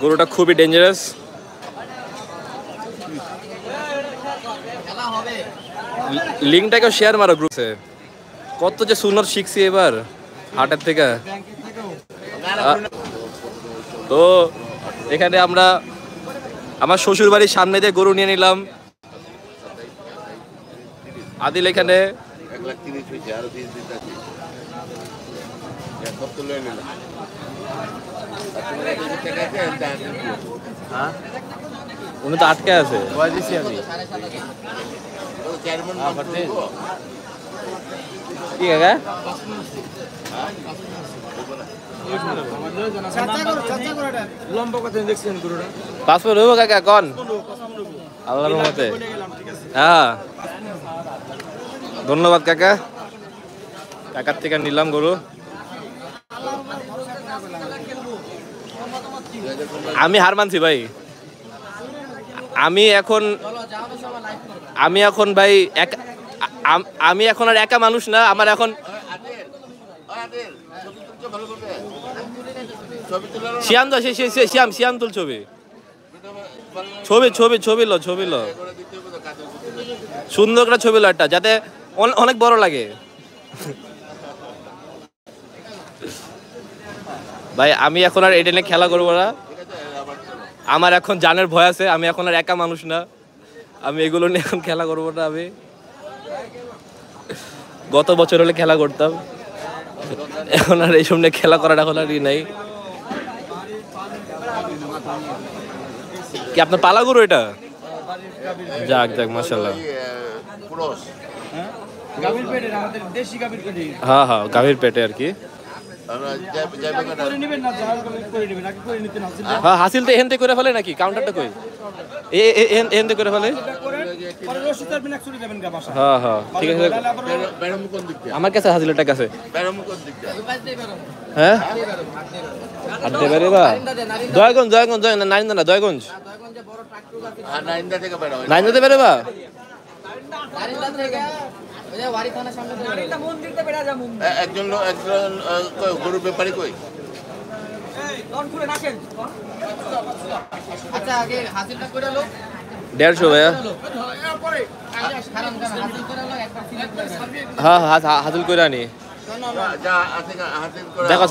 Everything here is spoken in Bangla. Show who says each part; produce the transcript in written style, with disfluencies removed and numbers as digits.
Speaker 1: গরুটা খুবই ডেঞ্জারাস। লিঙ্কটাকেও শেয়ার মারো গ্রুপে। কত যে সুন্দর শিখছি এবার হাটের থেকে। তো এখানে আমরা আমার শ্বশুর বাড়ির সামনে দিয়ে গরু নিয়ে নিলাম। আদিল এখানে উনি তো আটকে আছে। কি কাকা পাসপোর্ট হইব কাকা কন আল্লাহর রহমতে। হ্যাঁ ধন্যবাদ কাকা। কাকার থেকে নিলাম গরু। আমি হার মানছি ভাই। আমি এখন ভাই আমি এখন আর একা মানুষ না। আমার এখন শ্যাম তো শ্যাম তুল ছবি লো সুন্দর করে ছবি লো একটা, যাতে অনেক বড় লাগে ভাই। আমি এখন আর এটা নিয়ে খেলা করবো না। আমার এখন জানের ভয় আছে। আমি এখন আর একা মানুষ না। আমি এগুলো নিয়ে এখন খেলা করবো না। আমি গত বছর হলে খেলা করতাম, এখন আর এইসব নিয়ে খেলা করার এখন আর নাই। কি আপনার পালা গরু এটা? যাক মাশাআল্লাহ। হ্যাঁ গাভীর পেটে আর কি। হ্যাঁ হাসিল তো এহেন করে ফেলে নাকি? কাউন্টারটা কই? এহেন করে ফেলে। হ্যাঁ ঠিক আছে। আমার কাছে হাসিলটা কাছে। হ্যাঁ দয়াগঞ্জ নাইন্দা না দয়াগঞ্জ নাইন্দাতে বেরোবা।
Speaker 2: একজন গরুর ব্যাপারী কই?
Speaker 1: দেড়শো ভাইয়া। হ্যাঁ হাসিল করে আনি দেখো।